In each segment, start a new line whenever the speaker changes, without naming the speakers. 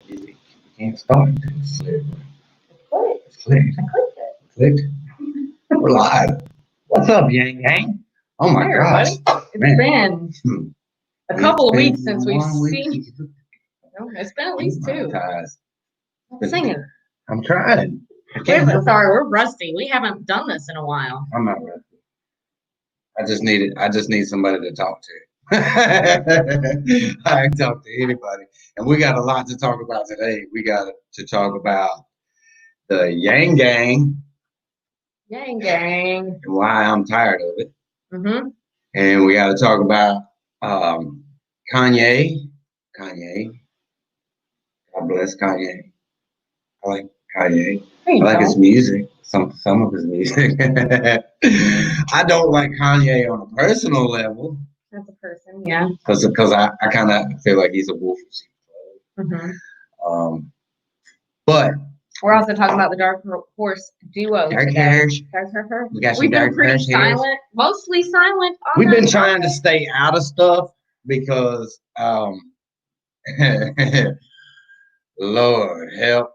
You can't start it. It's clicked.
I clicked it.
Clicked. We're live. What's up, YangGang? Oh my
Hey,
gosh.
everybody. It's
Man.
been a couple of
It's been
weeks since we've
1 week
seen.
since you
No, it's been at least two.
monetized.
I'm singing.
I'm trying. I can't help it.
Sorry, we're rusty. We haven't done this in a while.
I'm not ready. I just need somebody to talk to. I can talk to anybody. And we got a lot to talk about today. We got to talk about the YangGang
YangGang.
and why I'm tired of it.
Mm-hmm.
And we got to talk about Kanye. God bless Kanye. I like Kanye. I like his music. Some of his music. I don't like Kanye on a personal level.
As a person, yeah.
Because I kind of feel like he's a wolf of sheep's clothing.
Mm-hmm.
But
we're also talking about the Dark Horse duo
Dark
today.
Hairs.
We got We've been pretty silent, mostly silent.
We've been trying to stay out of stuff because, Lord help.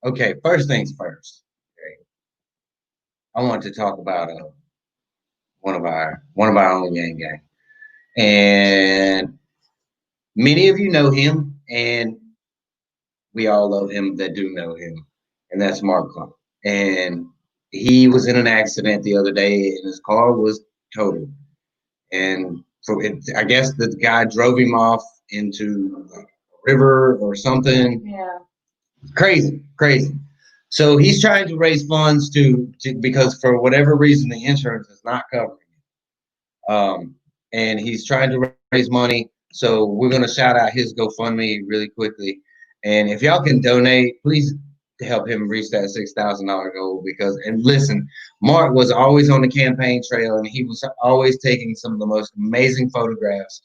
Okay, first things first. Okay. I want to talk about one of our own YangGang, and many of you know him, and we all love him that do know him, and that's Mark Clark. And he was in an accident the other day, and his car was totaled. And I guess the guy drove him off into a river or something.
Yeah.
Crazy. So he's trying to raise funds to because for whatever reason the insurance is not covering it. And he's trying to raise money. So we're gonna shout out his GoFundMe really quickly. And if y'all can donate, please help him reach that $6,000 goal. And listen, Mark was always on the campaign trail, and he was always taking some of the most amazing photographs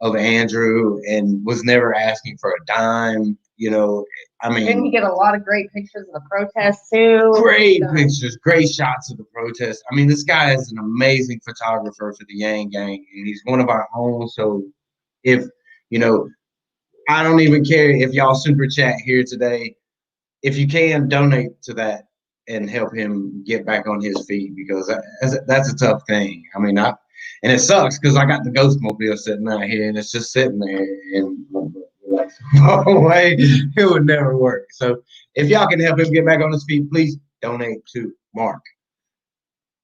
of Andrew, and was never asking for a dime. You know, I mean,
didn't he get a lot of great pictures of the protests too?
Great pictures, great shots of the protest. I mean, this guy is an amazing photographer for the YangGang, and he's one of our own. So if, I don't even care if y'all super chat here today. If you can, donate to that and help him get back on his feet, because that's a tough thing. I mean, and it sucks because I got the Ghost Mobile sitting out here, and it's just sitting there, and like, no way, it would never work. So if y'all can help him get back on his feet, please donate to Mark.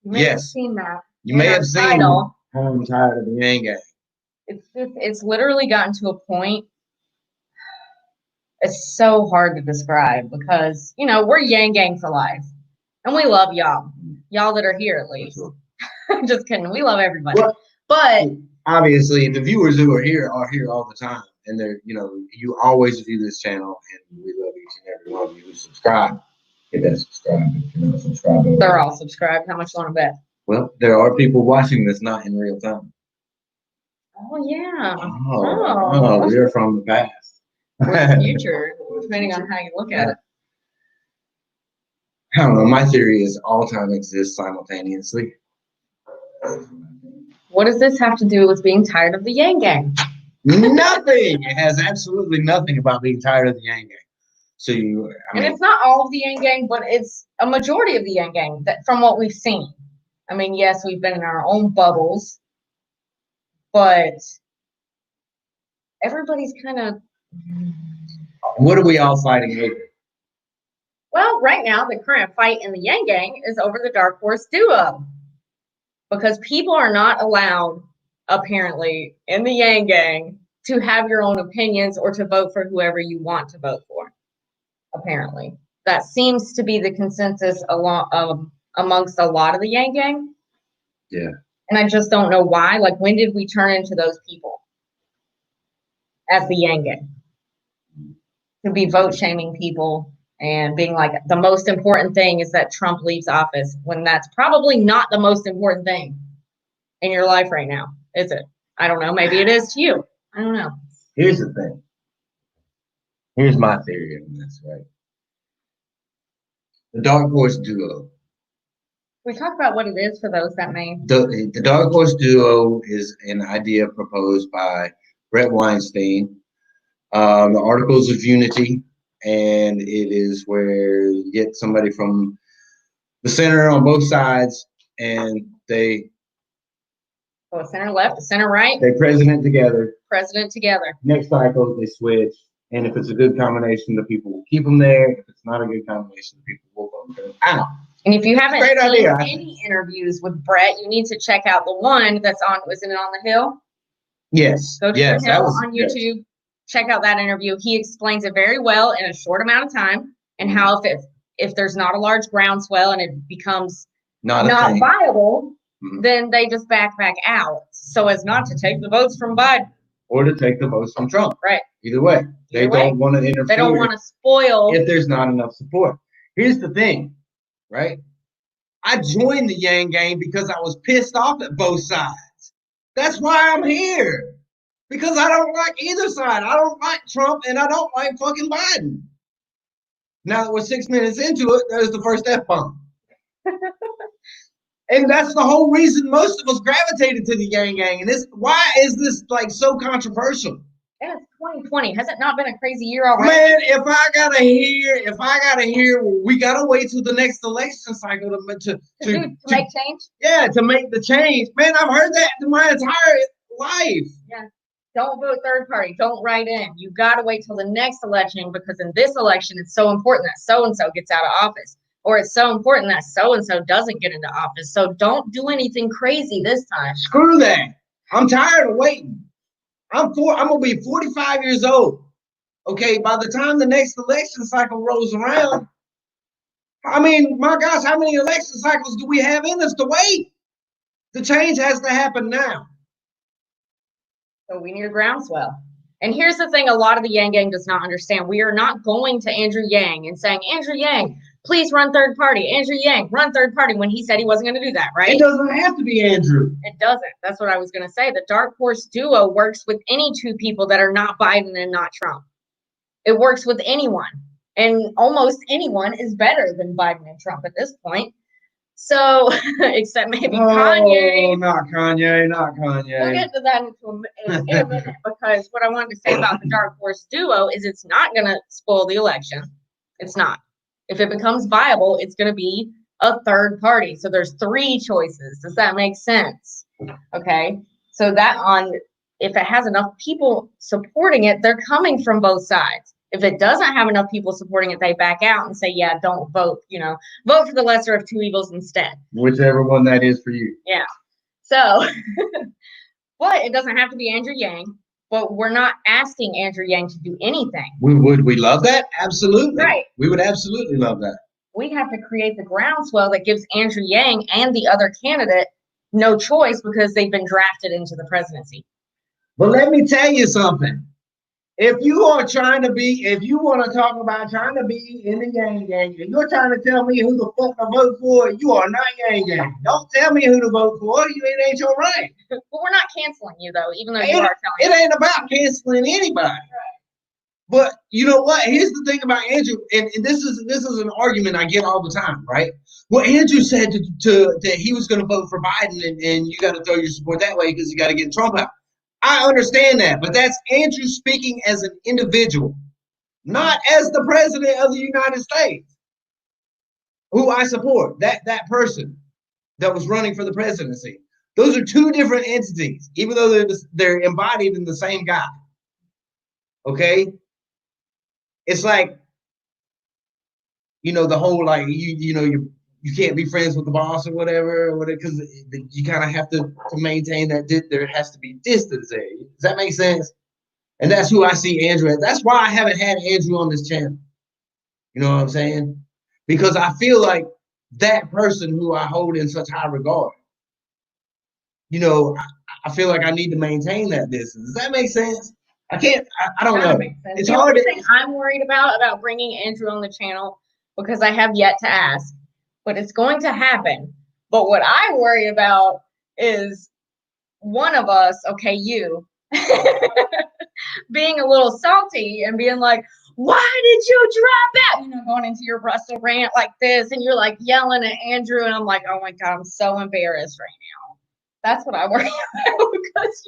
You may have seen that.
You may have seen I'm tired of the YangGang.
It's literally gotten to a point. It's so hard to describe because, we're YangGang for life. And we love y'all. Y'all that are here, at least. Just kidding. We love everybody. Well, but
obviously, the viewers who are here all the time. And they're, you always view this channel, and we love each and every one of you who subscribe. Hit that subscribe if you're not subscribed.
They're all subscribed. How much you want to bet?
Well, there are people watching this not in real time.
Oh, yeah.
Oh, we are from the past.
Or the future, depending on how you look at it.
I don't know. My theory is all time exists simultaneously.
What does this have to do with being tired of the YangGang?
Nothing. It has absolutely nothing about being tired of the YangGang. So
and it's not all of the YangGang, but it's a majority of the YangGang from what we've seen. I mean, yes, we've been in our own bubbles, but everybody's kind of.
What are we all fighting over?
Well, right now, the current fight in the YangGang is over the Dark Horse duo. Because people are not allowed, apparently, in the YangGang to have your own opinions or to vote for whoever you want to vote for. Apparently. That seems to be the consensus amongst a lot of the YangGang.
Yeah.
And I just don't know why. Like, when did we turn into those people as the YangGang? To be vote-shaming people and being like, the most important thing is that Trump leaves office, when that's probably not the most important thing in your life right now, is it? I don't know. Maybe it is to you. I don't know.
Here's the thing. Here's my theory on this, right? The Dark Horse duo.
We talk about what it is for those that may.
The Dark Horse duo is an idea proposed by Brett Weinstein, The Articles of Unity, and it is where you get somebody from the center on both sides, and they
the center left, the center right.
They president together.
President together.
Next cycle, they switch. And if it's a good combination, the people will keep them there. If it's not a good combination, the people will vote them. I don't know.
And if you haven't
Great
seen
idea,
any interviews with Brett, you need to check out the one that's on, wasn't it On the Hill?
Yes.
Go to
yes,
The Hill
was,
on YouTube. Yes. Check out that interview. He explains it very well in a short amount of time, and how if there's not a large groundswell and it becomes not viable, then they just back out so as not to take the votes from Biden.
Or to take the votes from Trump.
Right.
Either way. They don't want to interfere.
They don't want to spoil.
If there's not enough support. Here's the thing, right? I joined the YangGang because I was pissed off at both sides. That's why I'm here. Because I don't like either side. I don't like Trump and I don't like fucking Biden. Now that we're 6 minutes into it, there's the first F-bomb. And that's the whole reason most of us gravitated to the YangGang. And why is this like so controversial?
Yeah, it's 2020. Has it not been a crazy year already?
Man, if I gotta hear, we gotta wait till the next election cycle to
make change.
Yeah, to make the change. Man, I've heard that my entire life.
Yeah. Don't vote third party. Don't write in. You gotta wait till the next election, because in this election, it's so important that so and so gets out of office. Or it's so important that so-and-so doesn't get into office. So don't do anything crazy this time.
Screw that. I'm tired of waiting. I'm going to be 45 years old. Okay, by the time the next election cycle rolls around, I mean, my gosh, how many election cycles do we have in us to wait? The change has to happen now.
So we need a groundswell. And here's the thing a lot of the YangGang does not understand. We are not going to Andrew Yang and saying, Andrew Yang, please run third party. Andrew Yang, run third party, when he said he wasn't going to do that, right?
It doesn't have to be Andrew.
It doesn't. That's what I was going to say. The dark horse duo works with any two people that are not Biden and not Trump. It works with anyone. And almost anyone is better than Biden and Trump at this point. So, except maybe Kanye.
Not Kanye, not Kanye.
We'll get to that in a minute, because what I wanted to say about the dark horse duo is it's not going to spoil the election. It's not. If it becomes viable, it's going to be a third party. So there's 3 choices. Does that make sense? Okay. So if it has enough people supporting it, they're coming from both sides. If it doesn't have enough people supporting it, they back out and say, yeah, don't vote, vote for the lesser of 2 evils instead.
Whichever one that is for you.
Yeah. So, but it doesn't have to be Andrew Yang. But we're not asking Andrew Yang to do anything.
We love that? Absolutely.
Right.
We would absolutely love that.
We have to create the groundswell that gives Andrew Yang and the other candidate no choice, because they've been drafted into the presidency.
But let me tell you something. If you want to talk about trying to be in the YangGang, and you're trying to tell me who the fuck to vote for, you are not YangGang. Don't tell me who to vote for. It ain't your right.
But we're not canceling you, though, even though you are telling
it ain't about canceling anybody. Right. But you know what? Here's the thing about Andrew, and this is an argument I get all the time, right? Well, Andrew said that he was going to vote for Biden, and you got to throw your support that way because you got to get Trump out. I understand that, but that's Andrew speaking as an individual, not as the president of the United States, who I support, that person that was running for the presidency. Those are 2 different entities, even though they're embodied in the same guy. Okay? It's like, the whole, like, you can't be friends with the boss or whatever, because you kind of have to maintain that there has to be distance there. Does that make sense? And that's who I see Andrew as. That's why I haven't had Andrew on this channel. You know what I'm saying? Because I feel like that person who I hold in such high regard, I feel like I need to maintain that distance. Does that make sense? I can't, I don't know.
It's hard. The thing I'm worried about bringing Andrew on the channel, because I have yet to ask, but it's going to happen. But what I worry about is one of us, okay, you, being a little salty and being like, why did you drop out? Going into your Russell rant like this, and you're like yelling at Andrew, and I'm like, oh my God, I'm so embarrassed right now. That's what I worry about, because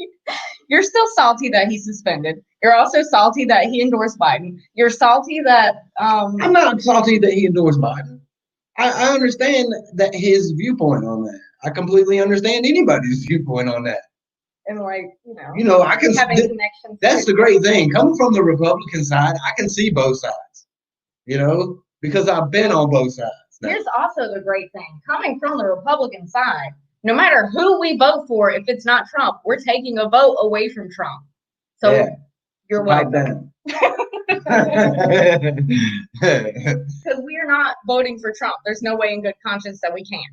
you're still salty that he's suspended. You're also salty that he endorsed Biden. You're salty that
I'm not salty that he endorsed Biden. I understand that his viewpoint on that. I completely understand anybody's viewpoint on that.
and like,
I can
having connections.
That's the great thing. Coming from the Republican side, I can see both sides. Because I've been on both sides. Now.
Here's also the great thing. Coming from the Republican side, no matter who we vote for, if it's not Trump, we're taking a vote away from Trump. So
yeah.
you're welcome. Because we are not voting for Trump. There's no way in good conscience that we can.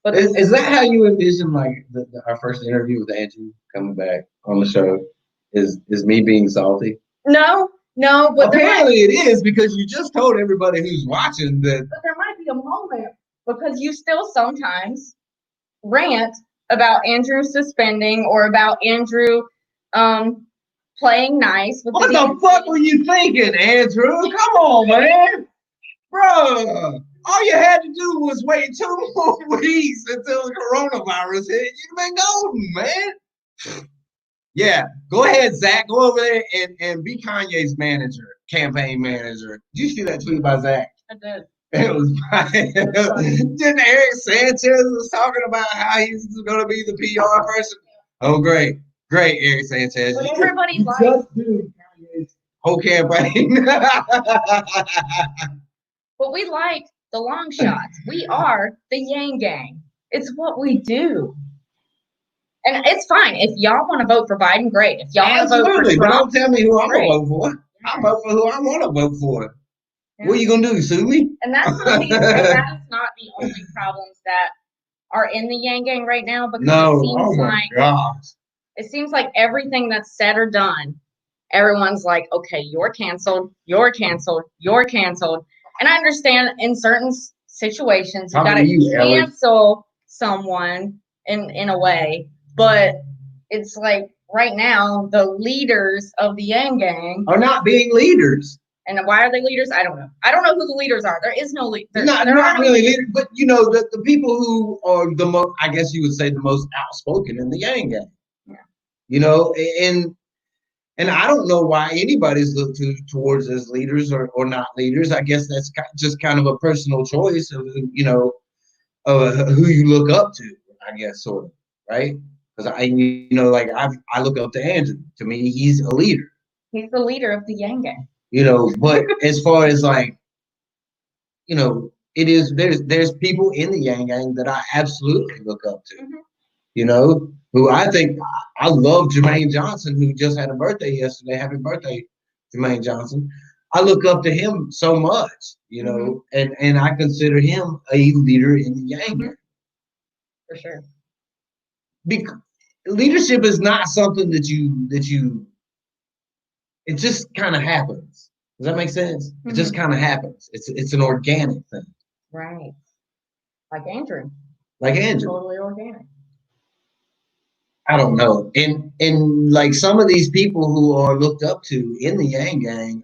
But
is that how you envision like our first interview with Andrew coming back on the show? Is me being salty?
No. But
apparently it is, because you just told everybody who's watching that.
But there might be a moment, because you still sometimes rant about Andrew suspending or about Andrew playing nice. With
what the fuck were you thinking, Andrew? Come on, man. Bruh, all you had to do was wait 2 more weeks until the coronavirus hit. You'd been golden, man. Yeah, go ahead, Zach. Go over there and be Kanye's campaign manager. Did you see that tweet by Zach?
I did.
It was Then Eric Sanchez was talking about how he's going to be the PR person. Oh, great, Eric Sanchez.
But everybody's like,
just do Kanye's whole campaign.
But we like the long shots. We are the YangGang. It's what we do. And it's fine. If y'all want to vote for Biden, great. If y'all want to vote for Trump,
but don't tell me who I'm going to vote for. I vote for who I want to vote for. Yeah. What are you going to do, sue me?
And that is not the only problems that are in the YangGang right now. Because it seems like everything that's said or done, everyone's like, okay, you're canceled, you're canceled, you're canceled. And I understand in certain situations, you got to cancel someone in a way. But it's like right now, the leaders of the YangGang
are not being leaders.
And why are they leaders? I don't know. I don't know who the leaders are. There is no leader.
They're not really leaders, but the people who are the most, I guess you would say, the most outspoken in the YangGang. Yeah. And I don't know why anybody's looked towards as leaders or not leaders. I guess that's just kind of a personal choice of who you look up to. I guess sort of, right? Because I look up to Andrew. To me, he's a leader.
He's the leader of the YangGang.
But as far as it is, there's people in the YangGang that I absolutely look up to. Mm-hmm. Who I think I love Jermaine Johnson, who just had a birthday yesterday. Happy birthday, Jermaine Johnson. I look up to him so much, mm-hmm. and I consider him a leader in the YangGang.
For sure.
Because leadership is not something that you it just kind of happens. Does that make sense? Mm-hmm. It just kind of happens. It's an organic thing.
Right. Like Andrew.
Totally
organic.
I don't know. And like some of these people who are looked up to in the YangGang,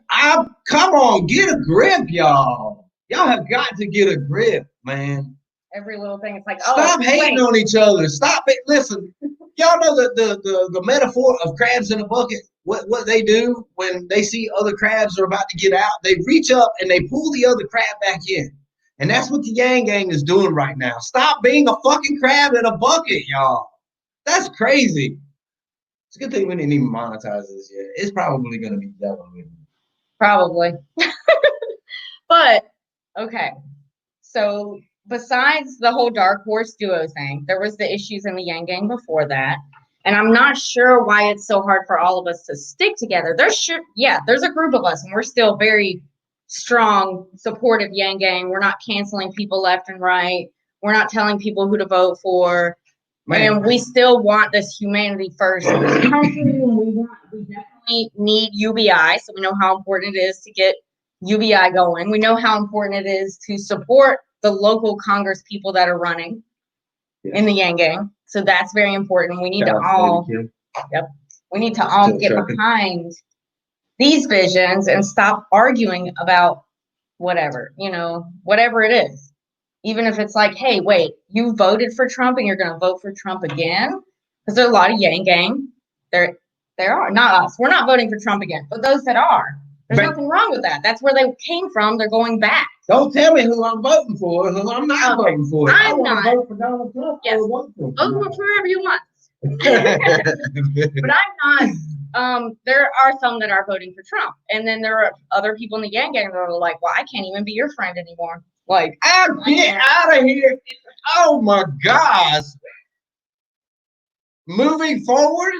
come on, get a grip, y'all. Y'all have got to get a grip, man.
Every little thing, it's like,
stop hating on each other. Stop it. Listen, y'all know the metaphor of crabs in a bucket. What they do when they see other crabs are about to get out, they reach up and they pull the other crab back in. And that's what the YangGang is doing right now. Stop being a fucking crab in a bucket, y'all. That's crazy. It's a good thing we didn't even monetize this yet. It's probably going to be double.
Probably. But, okay. So, besides the whole Dark Horse duo thing, there was the issues in the YangGang before that. And I'm not sure why it's so hard for all of us to stick together. There's a group of us, and we're still very strong, supportive YangGang. We're not canceling people left and right. We're not telling people who to vote for. Man. And we still want this humanity first in this country. And we definitely need UBI. So we know how important it is to get UBI going. We know how important it is to support the local Congress people that are running in the YangGang. So that's very important. We need to all get behind these visions and stop arguing about whatever it is. Even if it's like, hey, wait, you voted for Trump and you're going to vote for Trump again? Because there are a lot of YangGang. There are. Not us. We're not voting for Trump again. But those that are. There's nothing wrong with that. That's where they came from. They're going back.
Don't tell me who I'm voting for, who I'm not voting for.
I'm not.
Vote for Donald Trump.
Yes.
Vote for
whoever you want. But I'm not. There are some that are voting for Trump. And then there are other people in the YangGang that are like, well, I can't even be your friend anymore. Like,
get out of here. Oh my gosh. Moving forward,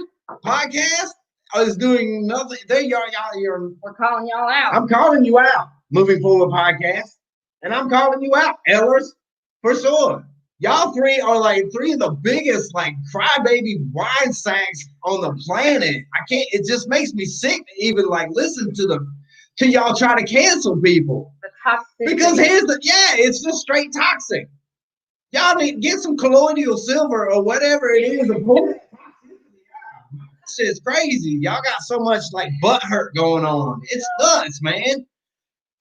podcast is doing nothing. There
we're calling y'all out.
I'm calling you out. Moving forward, podcast. And I'm calling you out, Ellers, for sure. Y'all three are like three of the biggest like crybaby wine sacks on the planet. I can't, it just makes me sick to even like listen to y'all try to cancel people.
The toxicity.
Because it's just straight toxic. Y'all need get some colloidal silver or whatever it is. Shit's crazy. Y'all got so much like butt hurt going on. It's nuts, man.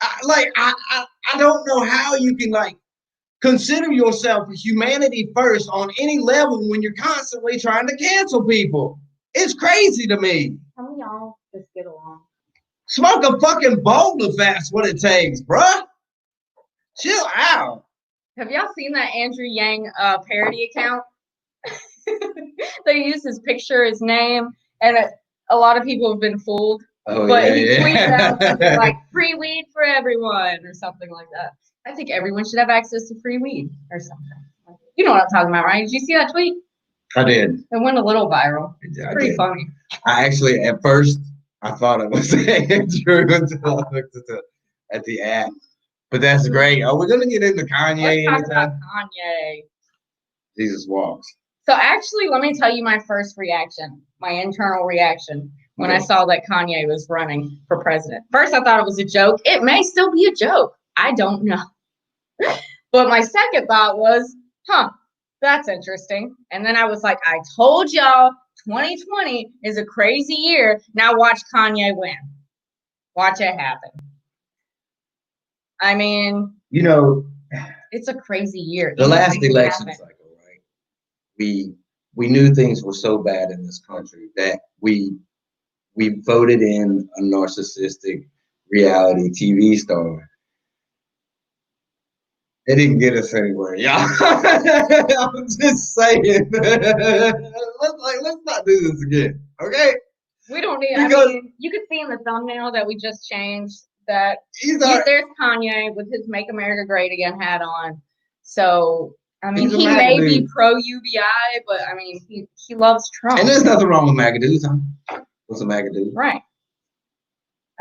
I don't know how you can like consider yourself humanity first on any level when you're constantly trying to cancel people. It's crazy to me.
How y'all just get along?
Smoke a fucking bowl if that's what it takes, bruh. Chill out.
Have y'all seen that Andrew Yang parody account? They use his picture, his name, and a lot of people have been fooled.
Oh,
but he tweeted out something like free weed for everyone or something like that. I think everyone should have access to free weed or something. You know what I'm talking about, right? Did you see that tweet?
I did.
It went a little viral. It's pretty funny.
I actually, at first, I thought it was Andrew until I looked at the app. But that's great. Are we going to get into Kanye?
Let's talk about Kanye.
Jesus walks.
So actually, let me tell you my first reaction, my internal reaction when I saw that Kanye was running for president. First, I thought it was a joke. It may still be a joke. I don't know. But my second thought was, that's interesting. And then I was like, I told y'all 2020 is a crazy year. Now watch Kanye win. Watch it happen. I mean, it's a crazy year.
The last election cycle, right? We knew things were so bad in this country that we voted in a narcissistic reality TV star. It didn't get us anywhere, y'all. I'm just saying. Let's not do this again, okay?
We don't need. Because, I mean, you could see in the thumbnail that we just changed that there's Kanye with his "Make America Great Again" hat on. So I mean, he may be pro UBI, but I mean, he loves Trump.
And there's nothing wrong with MAGA dudes. What's a MAGA dude?
Right.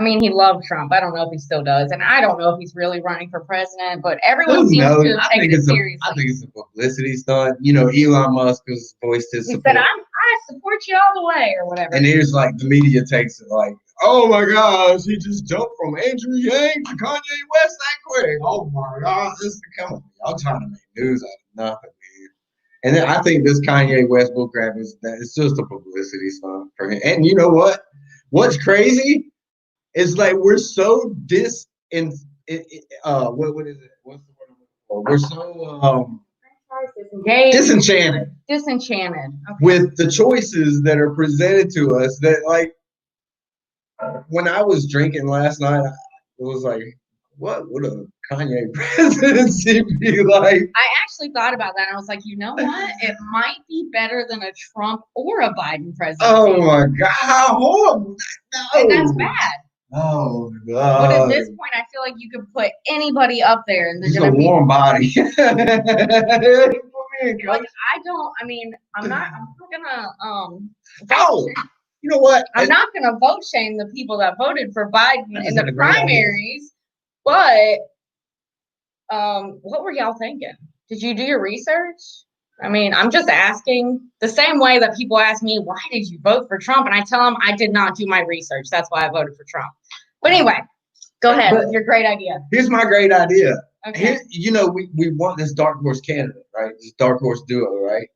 I mean, he loved Trump. I don't know if he still does. And I don't know if he's really running for president, but everyone seems to have taken it seriously.
I think it's a publicity stunt. Elon Musk has voiced his support.
He said, I support you all the way, or whatever.
And here's like, the media takes it like, oh my gosh, he just jumped from Andrew Yang to Kanye West that quick. Oh my gosh, this is coming. Y'all trying to make news out of nothing, man. And then I think this Kanye West book grab it's just a publicity stunt for him. And you know what? What's crazy? It's like we're so what is it? What's the word? We're so disenchanted.
Disenchanted. Okay.
With the choices that are presented to us. That like when I was drinking last night, it was like, what would a Kanye presidency be like?
I actually thought about that. And I was like, you know what? It might be better than a Trump or a Biden presidency.
Oh my God, how horrible! No.
And that's bad.
Oh God!
But at this point, I feel like you could put anybody up there, and they're
just
gonna
a warm body.
Like, I'm not gonna
Oh, you know what?
I'm not gonna vote shame the people that voted for Biden in the primaries. But what were y'all thinking? Did you do your research? I mean, I'm just asking the same way that people ask me, why did you vote for Trump? And I tell them I did not do my research. That's why I voted for Trump. But anyway, go ahead with your great idea.
Here's my great idea.
Okay.
We want this dark horse candidate, right? This dark horse duo, right?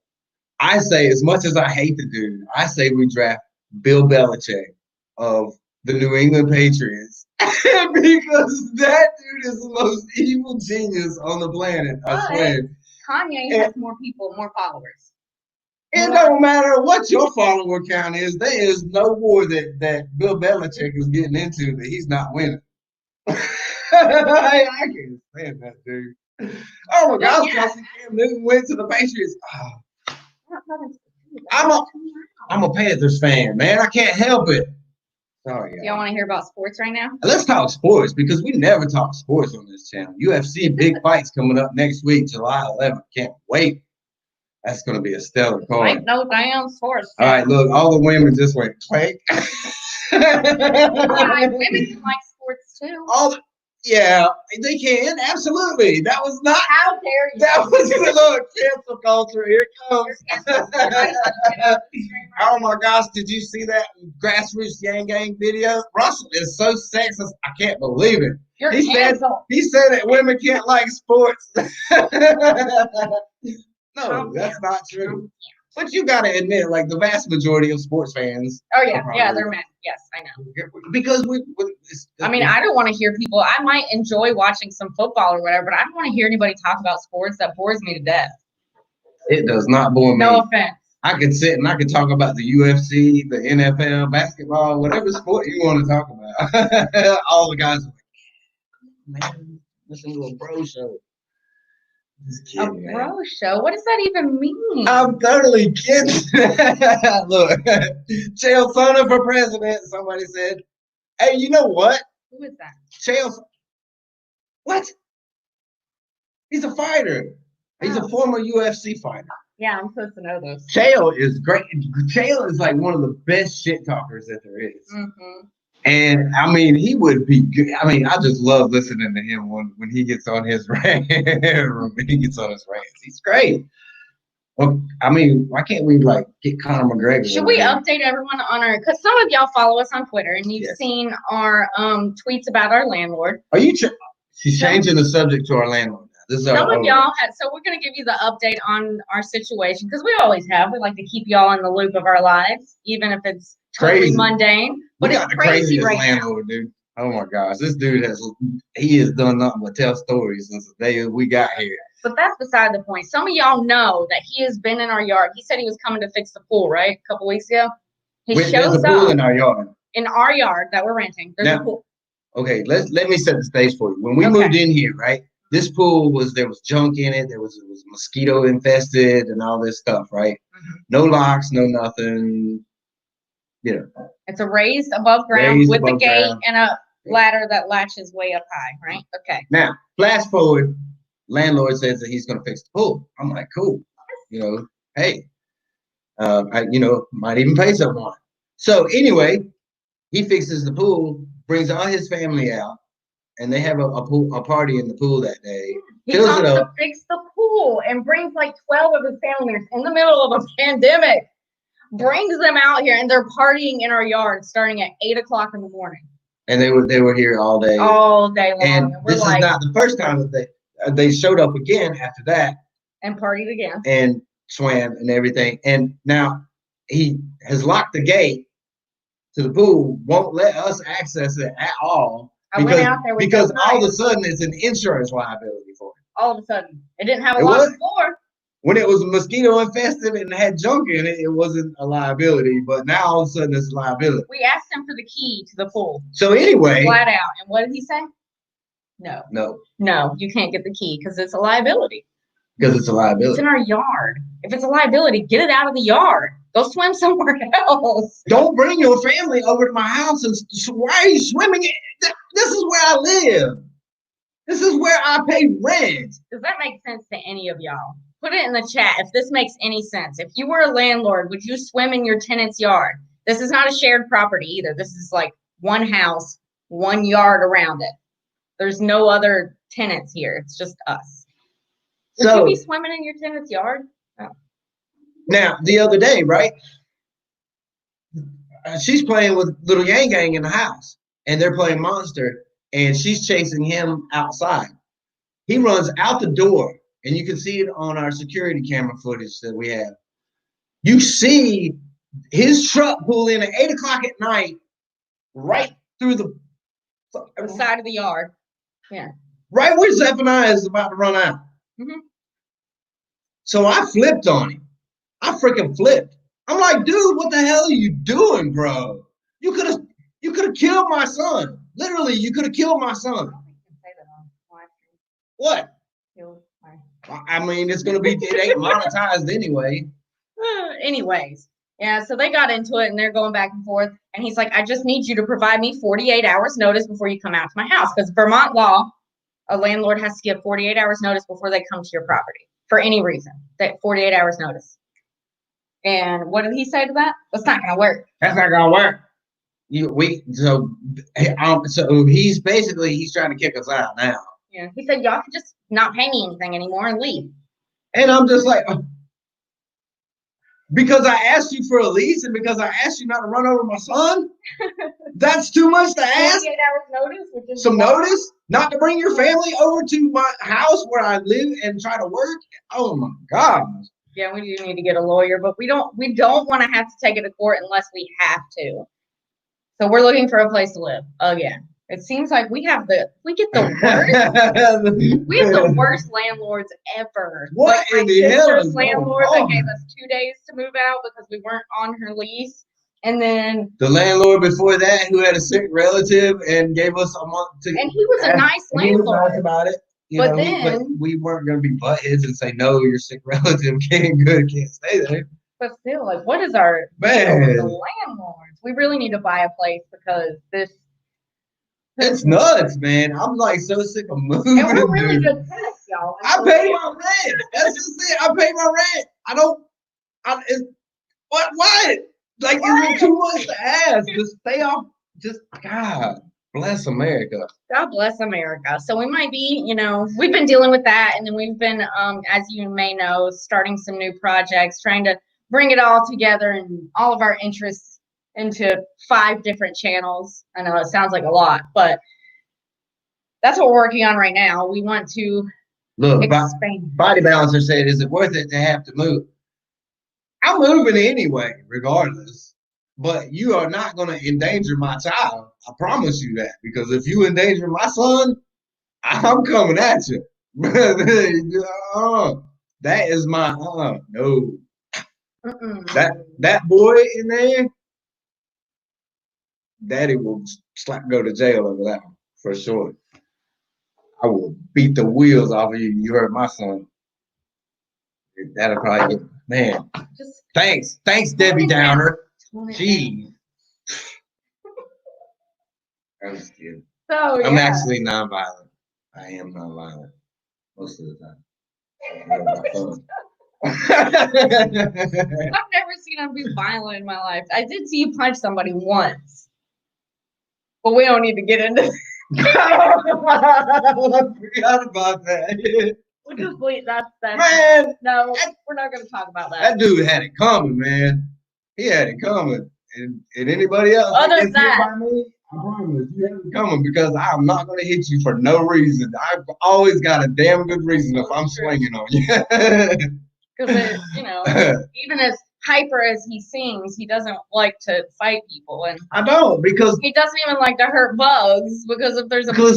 I say, as much as I hate the dude, I say we draft Bill Belichick of the New England Patriots because that dude is the most evil genius on the planet. I swear.
Kanye has more people, more followers.
It don't matter what your follower count is. There is no war that Bill Belichick is getting into that he's not winning. I can't stand that dude. Oh my gosh, Kelsey Cam Newton went to the Patriots. Oh, I'm a Panthers fan, man. I can't help it. Sorry,
y'all want to hear about sports right now?
Let's talk sports because we never talk sports on this channel. UFC big fights coming up next week, July 11th. Can't wait. That's going to be a stellar card.
Like no damn sports.
All right, look, all the women just went clank.
Women can like sports too.
Yeah, they can. Absolutely. That was not.
How dare you?
That was look, cancel culture. Here it comes. Oh my gosh, did you see that grassroots YangGang video? Russell is so sexist. I can't believe it. He said that women can't like sports. No, that's not true. But you gotta admit, like the vast majority of sports fans.
Oh yeah, they're men. Yes, I know.
Because
I mean, I don't want to hear people. I might enjoy watching some football or whatever, but I don't want to hear anybody talk about sports. That bores me to death.
It does not bore me.
No offense.
I could sit and I could talk about the UFC, the NFL, basketball, whatever sport you want to talk about. All the guys are like, man, listen to a bro show.
Kidding, bro show? What does that even mean?
I'm totally kidding. Look, Chael Sonnen for president. Somebody said, "Hey, you know what?
Who is that?
Chael. What? He's a fighter. He's a former UFC fighter.
Yeah, I'm supposed to know this.
Chael is great. Chael is like one of the best shit talkers that there is. Mm-hmm. And I mean, he would be good. I mean, I just love listening to him when he gets on his rant. He's great. Well, I mean, why can't we like get Conor McGregor?
Should we update everyone on our? Because some of y'all follow us on Twitter, and you've seen our tweets about our landlord.
Are you? She's changing the subject to our landlord.
Some of y'all had, so we're going to give you the update on our situation because we always have. We like to keep y'all in the loop of our lives, even if it's totally mundane. But
it's crazy right landlord, now. Dude. Oh my gosh, this dude has done nothing but tell stories since the day we got here.
But that's beside the point. Some of y'all know that he has been in our yard. He said he was coming to fix the pool, right? A couple weeks ago.
There's a pool in our yard.
In our yard that we're renting. There's a pool.
Okay, let me set the stage for you. When we moved in here, right? This pool there was junk in it. It was mosquito infested and all this stuff, right? Mm-hmm. No locks, no nothing. You know.
It's a raised above ground with a gate and a ladder that latches way up high, right? Okay.
Now, flash forward, landlord says that he's gonna fix the pool. I'm like, cool. You know, hey, I might even pay someone. So anyway, he fixes the pool, brings all his family out. And they have a party in the pool that day.
He comes to fix the pool and brings like 12 of his family members in the middle of a pandemic. Brings them out here and they're partying in our yard starting at 8 o'clock in the morning.
And they were here all day.
All day long.
And this is not the first time that they showed up again after that.
And partied again.
And swam and everything. And now he has locked the gate to the pool, won't let us access it at all.
I went out there
because all of a sudden it's an insurance liability for it.
All of a sudden. It didn't have a lock before.
When it was mosquito infested and had junk in it, it wasn't a liability. But now all of a sudden it's a liability.
We asked him for the key to the pool.
So anyway.
Flat out. And what did he say?
No.
No, you can't get the key because it's a liability.
Because it's a liability.
It's in our yard. If it's a liability, get it out of the yard. Go swim somewhere else.
Don't bring your family over to my house. And why are you swimming? This is where I live. This is where I pay rent.
Does that make sense to any of y'all? Put it in the chat if this makes any sense. If you were a landlord, would you swim in your tenant's yard? This is not a shared property either. This is like one house, 1 yard around it. There's no other tenants here. It's just us. Would you be swimming in your tenant's yard? Oh.
Now, the other day, right? She's playing with little YangGang in the house, and they're playing Monster, and she's chasing him outside. He runs out the door, and you can see it on our security camera footage that we have. You see his truck pull in at 8 o'clock at night, right through the
side of the yard. Yeah.
Right where Zephaniah is about to run out. Mm-hmm. So I flipped on him. I freaking flipped. I'm like, dude, what the hell are you doing, bro? You could have killed my son. Literally, you could have killed my son. What? I mean, it's gonna be, it ain't monetized anyway.
Anyways, yeah, so they got into it and they're going back and forth. And he's like, I just need you to provide me 48 hours notice before you come out to my house. Because Vermont law, a landlord has to give 48 hours notice before they come to your property for any reason. That 48 hours notice. And what did he say to that? That's not gonna work.
That's not gonna work. So he's trying to kick us out now.
Yeah, he said y'all can just not pay me anything anymore and leave.
And I'm just like, because I asked you for a lease and because I asked you not to run over my son, that's too much to ask.
48 hours notice, which is
some notice, not to bring your family over to my house where I live and try to work. Oh my gosh.
Yeah, we do need to get a lawyer, but we don't want to have to take it to court unless we have to. So we're looking for a place to live again. It seems like we get the worst. We have the worst landlords ever.
What
like
in the hell?
Landlord that gave us 2 days to move out because we weren't on her lease, and then
the landlord before that who had a sick relative and gave us a month to.
And he was a nice landlord. He was nice
about it.
But
we weren't going to be buttheads and say no, your sick relative can't stay there.
But still, like, what is our deal with the landlords? We really need to buy a place because this.
It's nuts, man. I'm like so sick of moving.
And we're really good tenants, y'all.
I pay my rent. That's just it. I pay my rent. What? Like, is it too much to ask? Just stay off. Just, God bless America.
God bless America. So we might be, we've been dealing with that. And then we've been, as you may know, starting some new projects, trying to bring it all together and all of our interests into 5 different channels. I know it sounds like a lot, but that's what we're working on right now. We want to expand.
Body Balancer said, is it worth it to have to move? I'm moving anyway, regardless. But you are not going to endanger my child. I promise you that. Because if you endanger my son, I'm coming at you. That is my no. That boy in there, Daddy will go to jail over that one, for sure. I will beat the wheels off of you. You hurt my son. That'll probably get, man. Thanks, Debbie Downer. Jeez. I'm just kidding.
So, yeah.
I'm actually nonviolent. I am nonviolent most of the time.
I've never seen him be violent in my life. I did see you punch somebody once, but we don't need to get into
I forgot about that.
We'll just wait. That's
man.
No, we're not going to talk about that.
That dude had it coming, man. He had it coming, and anybody else
other than that.
I promise you have it coming because I'm not going to hit you for no reason. I've always got a damn good reason if I'm swinging on you.
Because even as hyper as he seems, he doesn't like to fight people, and
I don't, because
he doesn't even like to hurt bugs. Because if there's a fly,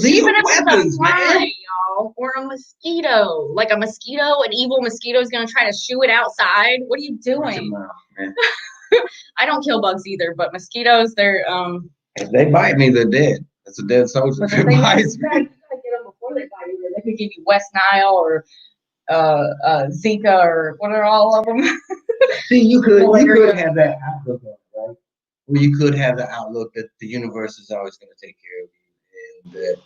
y'all, or a mosquito, like a mosquito, an evil mosquito is going to try to shoo it outside. What are you doing? I don't kill bugs either, but mosquitoes, they're
if they bite me, they're dead. That's a dead soldier. If it bites me.
You gotta get them before they bite you. They could give you West Nile or Zika or what are all of them?
See, you could have that outlook, right? Well, you could have the outlook that the universe is always going to take care of you, and that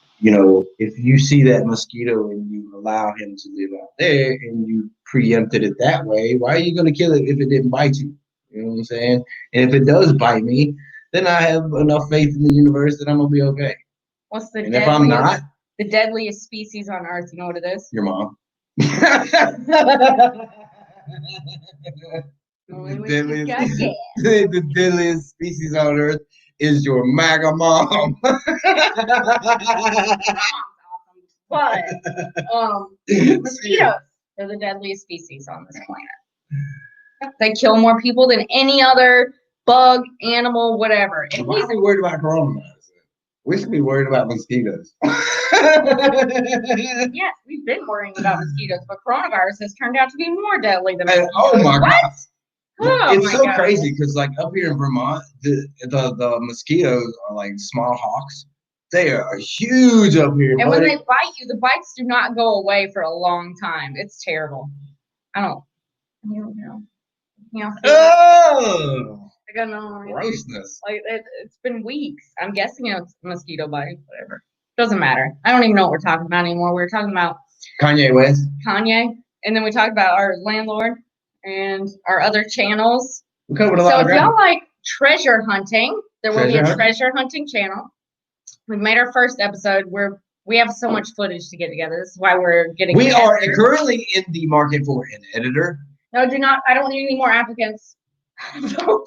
if you see that mosquito and you allow him to live out there and you preempted it that way, why are you going to kill it if it didn't bite you? You know what I'm saying? And if it does bite me, then I have enough faith in the universe that I'm gonna be okay.
What's the
and if I'm not,
the deadliest species on Earth? You know what it is?
Your mom. The deadliest species on Earth is your MAGA mom.
But mosquitoes are the deadliest species on this planet. They kill more people than any other bug, animal, whatever.
And why are we worried about coronavirus? We should be worried about mosquitoes.
Yes, we've been worrying about mosquitoes, but coronavirus has turned out to be more deadly than mosquitoes.
Oh my God.
Oh
It's
my
so
God.
crazy because like up here in Vermont, the mosquitoes are like small hawks. They are huge up here.
And when they bite you, the bites do not go away for a long time. It's terrible. I don't, you know.
Oh,
I got no
grossness.
like it's been weeks. I'm guessing it's a mosquito bite, whatever. Doesn't matter. I don't even know what we're talking about anymore. We were talking about
Kanye West.
Kanye, and then we talked about our landlord and our other channels.
We covered a lot
So
of
if y'all
ground.
like treasure hunting, there will be a
Treasure
treasure hunting channel. We've made our first episode where we have so much footage to get together. This is why we're getting.
We are currently in the market for an editor.
No, do not. I don't need any more applicants. don't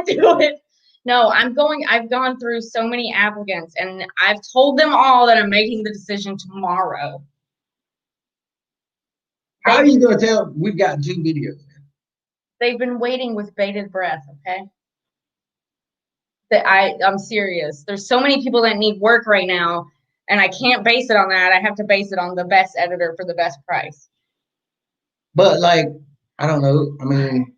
do it. No, I've gone through so many applicants and I've told them all that I'm making the decision tomorrow.
How are you going to tell we've got 2 videos?
They've been waiting with bated breath, okay? I'm serious. There's so many people that need work right now, and I can't base it on that. I have to base it on the best editor for the best price.
But like, I don't know. I mean,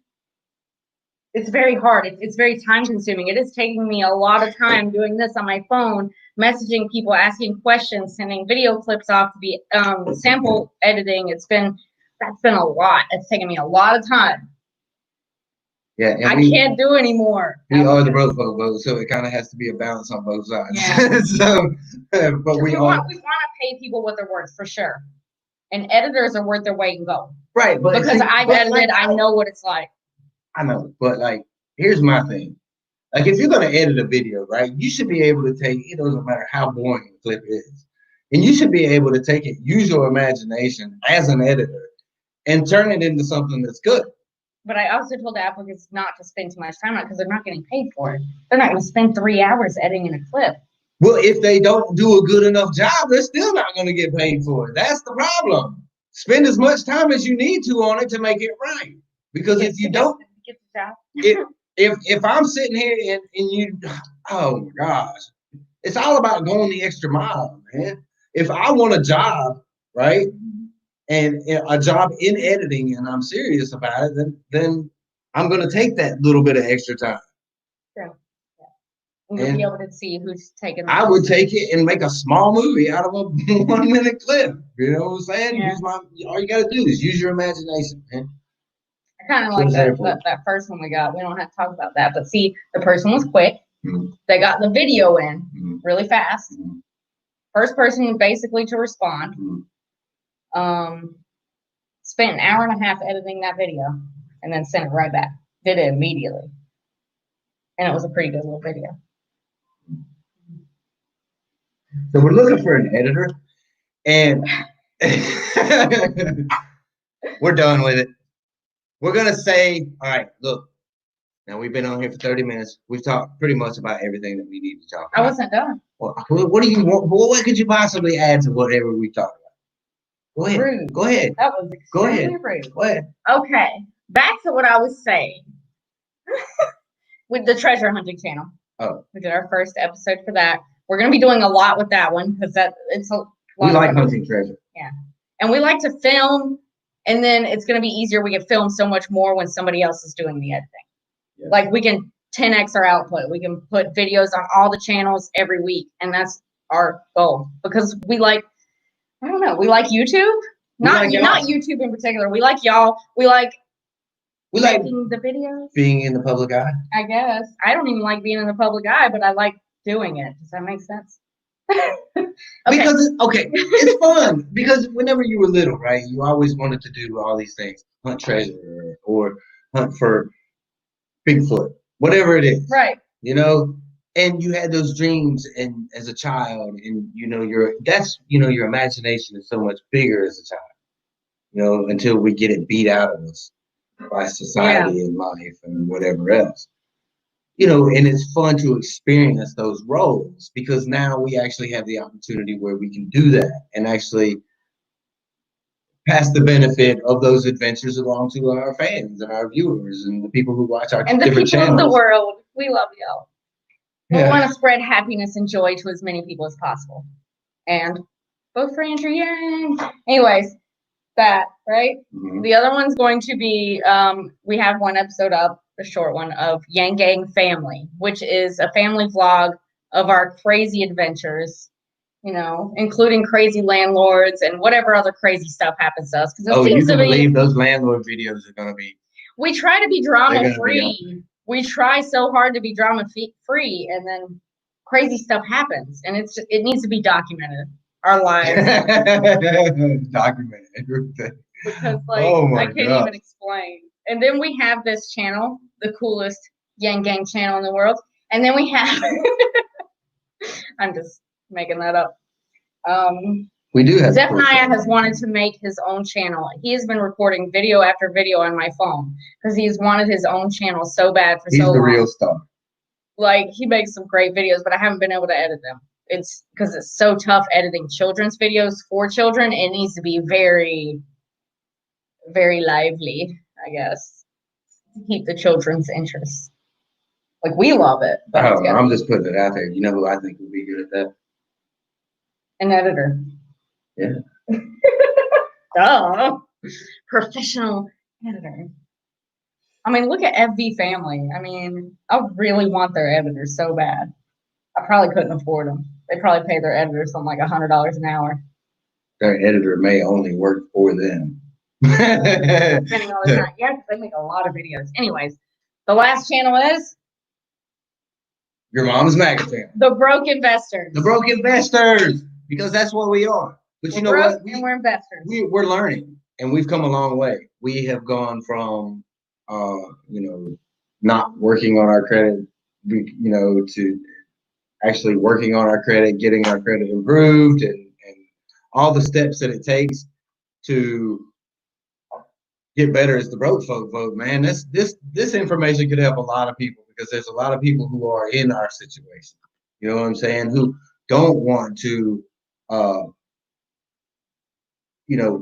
it's very hard. It's very time consuming. It is taking me a lot of time doing this on my phone, messaging people, asking questions, sending video clips off to be sample editing. That's been a lot. It's taken me a lot of time.
Yeah,
I can't do anymore.
We are the broke folk, so it kind of has to be a balance on both sides.
Yeah.
So, but we
want to pay people what they're worth for sure, and editors are worth their weight in gold.
Right, but
because I've edited, I know what it's like.
I know, but like, here's my thing. Like, if you're gonna edit a video, right, you should be able to take. It doesn't matter how boring the clip is, and you should be able to take it, use your imagination as an editor, and turn it into something that's good.
But I also told the applicants not to spend too much time on it because they're not getting paid for it. They're not going to spend 3 hours editing a clip.
Well, if they don't do a good enough job, they're still not going to get paid for it. That's the problem. Spend as much time as you need to on it to make it right. Because if you don't,
get the job.
if I'm sitting here and you, oh my gosh, it's all about going the extra mile, man. If I want a job, right? And a job in editing, and I'm serious about it, then I'm going to take that little bit of extra time.
True. Yeah. You'll be able to see who's taking.
I would take it and make a small movie out of a 1 minute clip. You know what I'm saying?
Yeah.
All you got to do is use your imagination, man.
I kind of like that first one we got. We don't have to talk about that, but see, the person was quick. Mm-hmm. They got the video in really fast. Mm-hmm. First person basically to respond. Mm-hmm. Spent an hour and a half editing that video and then sent it right back. Did it immediately. And it was a pretty good little video.
So we're looking for an editor and we're done with it. We're going to say, all right, look, now we've been on here for 30 minutes. We've talked pretty much about everything that we need to talk about.
I wasn't done.
Well, what do you want? What could you possibly add to whatever we talked about? Go ahead.
Rude.
Go ahead.
That was extremely rude.
Go ahead.
Okay. Back to what I was saying. With the treasure hunting channel.
Oh.
We did our first episode for that. We're going to be doing a lot with that one because it's a lot.
We like hunting treasure.
Yeah. And we like to film, and then it's going to be easier. We can film so much more when somebody else is doing the editing. Yeah. Like we can 10x our output. We can put videos on all the channels every week, and that's our goal because we like, I don't know, we like YouTube. Not YouTube in particular. We like y'all. We like making the videos.
Being in the public eye.
I guess. I don't even like being in the public eye, but I like doing it. Does that make sense?
Okay. Because it's fun. Because whenever you were little, right, you always wanted to do all these things. Hunt treasure or hunt for Bigfoot. Whatever it is.
Right.
You know? And you had those dreams and as a child, and your imagination is so much bigger as a child, until we get it beat out of us by society and life and whatever else. And it's fun to experience those roles because now we actually have the opportunity where we can do that and actually pass the benefit of those adventures along to our fans and our viewers and the people who watch our different channels. And the people of the
world. We love y'all. We want to spread happiness and joy to as many people as possible. And vote for Andrew Yang. Anyways, that, right?
Mhm.
The other one's going to be, we have one episode up, a short one, of YangGang Family, which is a family vlog of our crazy adventures, you know, including crazy landlords and whatever other crazy stuff happens to us.
Oh, you can believe those landlord videos are going to be.
We try to be drama free. We try so hard to be drama free, and then crazy stuff happens, and it needs to be documented. Our lives
documented.
Because I can't even explain. And then we have this channel, the coolest YangGang channel in the world, and then we have I'm just making that up.
We do have
Zephaniah has wanted to make his own channel. He has been recording video after video on my phone because he's wanted his own channel so bad for so long.
He's the real star.
Like, he makes some great videos, but I haven't been able to edit them. It's because it's so tough editing children's videos for children. It needs to be very, very lively, I guess, to keep the children's interest. Like, we love it. But
I'm just putting it out there. You know who I think would be good at that?
An editor.
Yeah.
Duh. Professional editor. I mean, look at FV Family. I mean, I really want their editors so bad. I probably couldn't afford them. They probably pay their editors something like $100 an hour.
Their editor may only work for them.
Spending all the time. Yeah, because they make a lot of videos. Anyways, the last channel is
Your Mom's Maga channel.
The Broke Investors.
The Broke Investors. Because that's what we are. But you know what?
We're investors.
We're learning, and we've come a long way. We have gone from, not working on our credit, to actually working on our credit, getting our credit improved, and all the steps that it takes to get better as the broke folk vote. Man, this information could help a lot of people because there's a lot of people who are in our situation. You know what I'm saying? Who don't want to.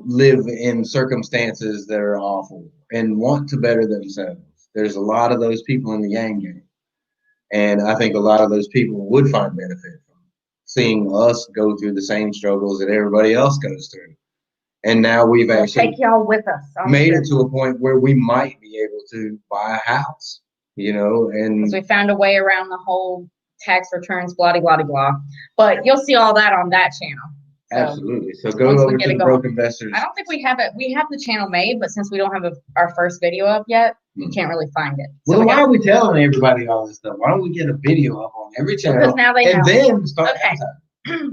Live in circumstances that are awful and want to better themselves. There's a lot of those people in the YangGang. And I think a lot of those people would find benefit from seeing us go through the same struggles that everybody else goes through. And now we've actually
take y'all with us.
Made it to a point where we might be able to buy a house, and
because we found a way around the whole tax returns, blah, blah, blah. But you'll see all that on that channel. So
absolutely. So go over to the Broke Investors.
I don't think we have it. We have the channel made, but since we don't have our first video up yet, you can't really find it.
So why are we telling everybody all this stuff? Why don't we get a video up on every channel?
Because now they know.
And then start.
Okay.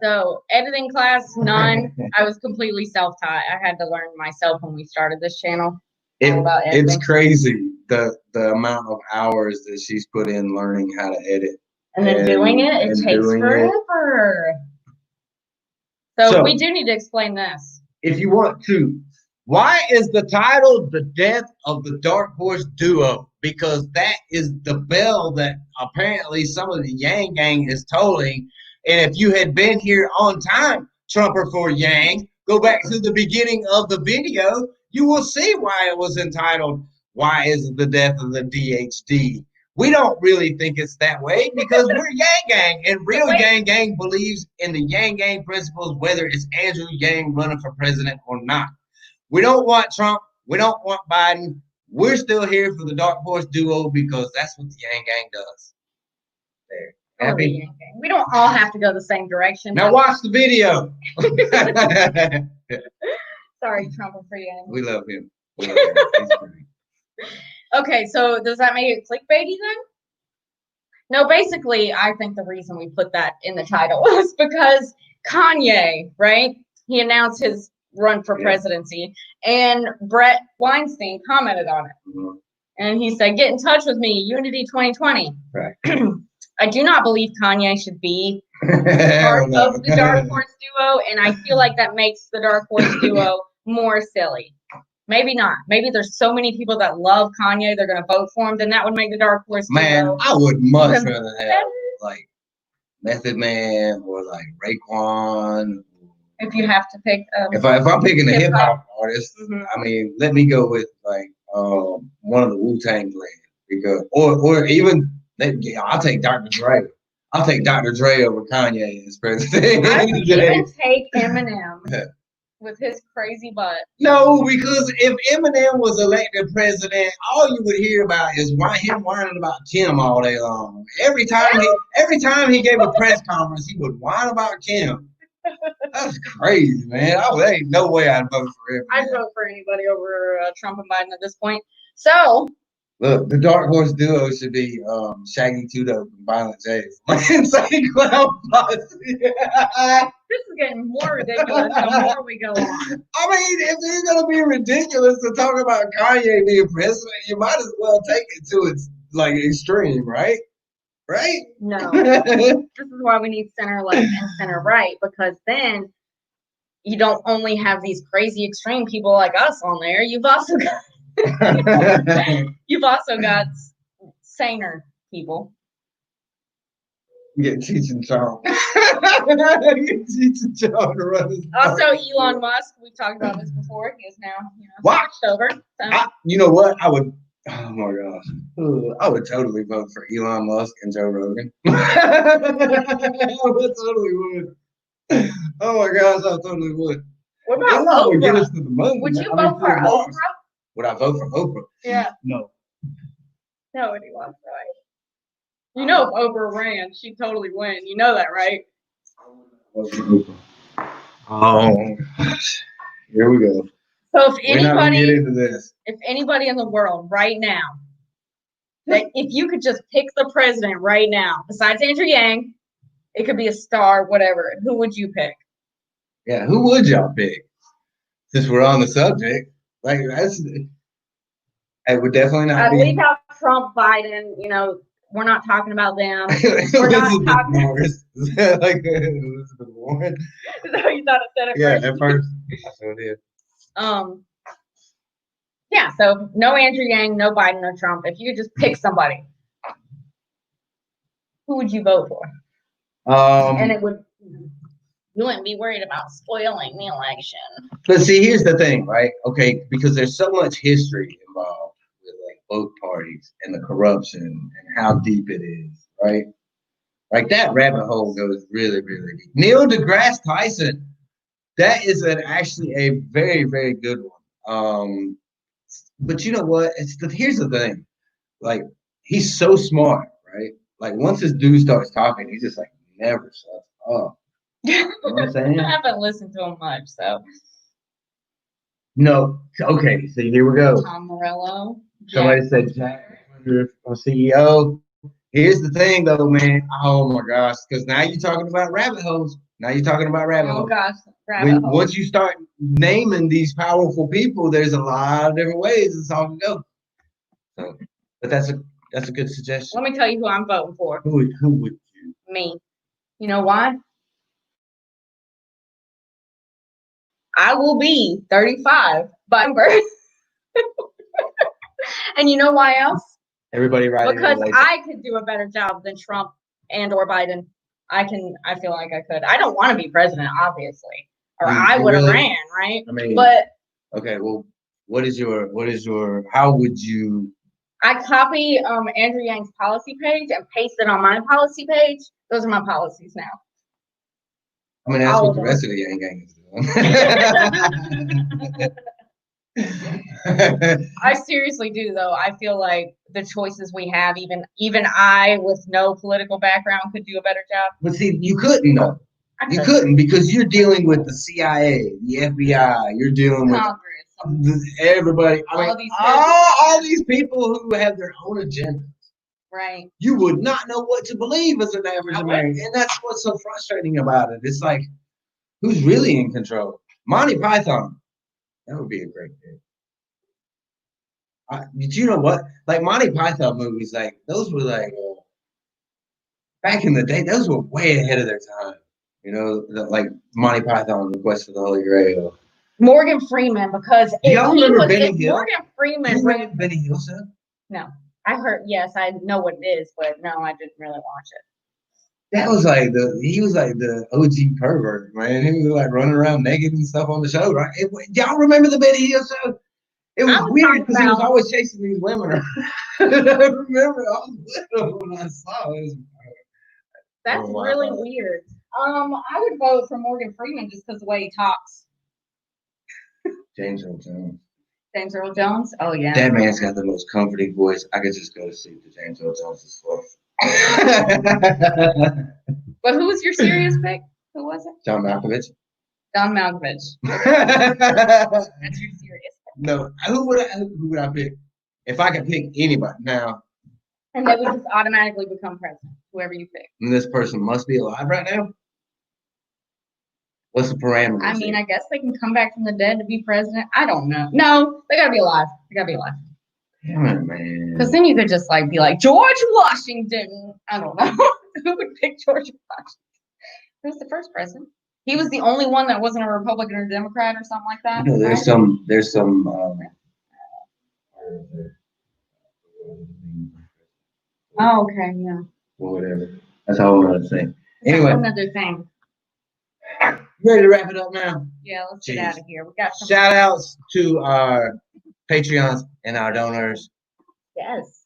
So editing class, none. I was completely self-taught. I had to learn myself when we started this channel.
It's crazy the amount of hours that she's put in learning how to edit.
And then doing it takes forever. So we do need to explain this.
If you want to. Why is the title The Death of the Dark Horse Duo? Because that is the bell that apparently some of the YangGang is tolling. And if you had been here on time, Trumper for Yang, go back to the beginning of the video, you will see why it was entitled, Why is it the Death of the DHD? We don't really think it's that way because we're YangGang, and real YangGang believes in the YangGang principles, whether it's Andrew Yang running for president or not. We don't want Trump. We don't want Biden. We're still here for the Dark Horse Duo because that's what the YangGang does. There. Happy?
We don't all have to go the same direction.
Now watch the video.
Sorry, Trump for Yang.
We love him. He's great.
Okay, so does that make it clickbaity then? No, basically, I think the reason we put that in the title was because Kanye, right? He announced his run for presidency, and Brett Weinstein commented on it. Mm-hmm. And he said, get in touch with me, Unity 2020.
Right.
I do not believe Kanye should be part of the Dark Horse Duo, and I feel like that makes the Dark Horse Duo more silly. Maybe not. Maybe there's so many people that love Kanye, they're going to vote for him, then that would make the Dark Horse Duo.
Man, I would much rather have, like, Method Man or, like, Raekwon.
If you have to pick.
If I'm picking a hip-hop artist, I mean, let me go with, like, one of the Wu-Tang Clan. Because, or even, I'll take Dr. Dre. I'll take Dr. Dre over Kanye as president.
I would even take Eminem. with his crazy butt.
No, because if Eminem was elected president, all you would hear about is him whining about Kim all day long. Every time he gave a press conference, he would whine about Kim. That's crazy, man. There ain't no way I'd vote for Eminem.
I'd vote for anybody over Trump and Biden at this point. So
look, the dark horse duo should be Shaggy Two Dope and Violent J. Insane Clown Posse.
This is getting more ridiculous the more we go on.
I mean, if it's gonna be ridiculous to talk about Kanye being president, you might as well take it to its like extreme, right? Right?
No. This is why we need center left and center right, because then you don't only have these crazy extreme people like us on there. You've also got saner people.
Get teaching Charles. Get teaching Charles to run his
also, Elon Musk. We've talked about this before. He is now, switched over. So.
You know what? I would. Oh my gosh! I would totally vote for Elon Musk and Joe Rogan. I totally would. Oh my gosh! I totally would.
What about Oprah?
Get us to the moon.
Would you vote for Oprah?
Would I vote for Oprah?
Yeah.
No.
Nobody wants that. You know, if Oprah ran, she'd totally win. You know that, right?
Oh, here we go.
So if anybody in the world right now, that if you could just pick the president right now, besides Andrew Yang, it could be a star, whatever. Who would you pick?
Yeah, who would y'all pick? Since we're on the subject, like it would definitely not be.
Leave out Trump, Biden. We're not talking about them. We're not talking.
Morris. Like Elizabeth Warren.
Is that what you thought it said at
first?
Yeah,
at first. I sure did.
Yeah, so no Andrew Yang, no Biden, no Trump. If you could just pick somebody, who would you vote for? And you wouldn't be worried about spoiling the election.
But see, here's the thing, right? Okay, because there's so much history involved with like both parties and the corruption and how deep it is, right? Like that rabbit hole goes really, really deep. Neil deGrasse Tyson, that is actually a very, very good one. But you know what? Here's the thing. Like, he's so smart, right? Like, once this dude starts talking, he just like never shuts up. You know what I'm saying?
I haven't listened to him much, so.
No. Okay, so here we go.
Tom Morello.
Somebody said Jack, CEO. Here's the thing, though, man. Oh my gosh, because now you're talking about rabbit holes. Oh
gosh,
once you start naming these powerful people, there's a lot of different ways this all can go. So, but that's a good suggestion.
Let me tell you who I'm voting for.
Who would you?
Me. You know why? I will be 35 by birth. And you know why else?
Everybody right?
Because I could do a better job than Trump or Biden. I feel like I could. I don't want to be president, obviously, or I would have ran, right?
I mean,
but
okay. Well, how would you?
I copy Andrew Yang's policy page and paste it on my policy page. Those are my policies now.
I mean, that's what the rest of the YangGang is doing.
I seriously do, though. I feel like the choices we have, even I with no political background, could do a better job.
But see, you couldn't though. You couldn't because you're dealing with the CIA, the FBI. You're dealing with everybody. All these people who have their own agendas.
Right.
You would not know what to believe as an average American, and that's what's so frustrating about it. It's like, who's really in control? Monty Python. That would be a great thing. Did you know what? Like Monty Python movies, like those were like back in the day. Those were way ahead of their time. You know, like Monty Python, The Quest for the Holy Grail.
Morgan Freeman, because Morgan Freeman
read Benny Hill show?
No, I heard. Yes, I know what it is, but no, I didn't really watch it.
That was like he was like the OG pervert, man. He was like running around naked and stuff on the show, right? Y'all remember the Benny Hill show? It was weird because he was always chasing these women. I remember I was little when I saw it.
That's really weird. I would vote for Morgan Freeman just because the way he talks.
James Earl Jones.
James Earl Jones? Oh, yeah.
That man's got the most comforting voice. I could just go to sleep to James Earl Jones' voice.
But who was your serious pick? Who was it?
John Malkovich.
John Malkovich. That's your serious pick.
No, who would I pick? If I could pick anybody now.
And they would just automatically become president, whoever you pick.
And this person must be alive right now? What's the parameters?
I mean, I guess they can come back from the dead to be president. I don't know. No, they gotta be alive. They gotta be alive.
Damn it, man.
Because then you could just like be like George Washington. I don't know. Who would pick George Washington? Who was the first president? He was the only one that wasn't a Republican or Democrat or something like that.
No, there's some
Oh, okay, yeah.
or whatever. That's all I want to say. Anyway,
another thing.
Ready to wrap it up now?
Yeah, let's get out of here. We got some
shout outs to our Patreons and our donors.
Yes.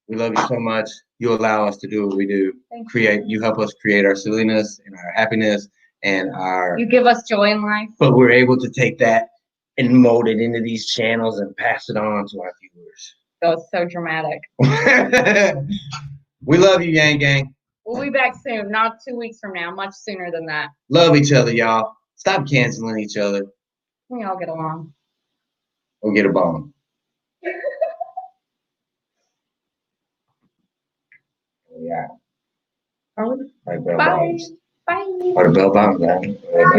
We love you so much. You allow us to do what we do. You help us create our silliness and our happiness and our.
You give us joy in life.
But we're able to take that and mold it into these channels and pass it on to our viewers.
That was so dramatic.
We love you, Yang Gang.
We'll be back soon, not 2 weeks from now, much sooner than that.
Love each other, y'all. Stop canceling each other.
We all get along.
Or get a bomb. Yeah.
Are we?
Like bell
Bye.
bombs.
Bye.
Or the bell bombs, man.
No.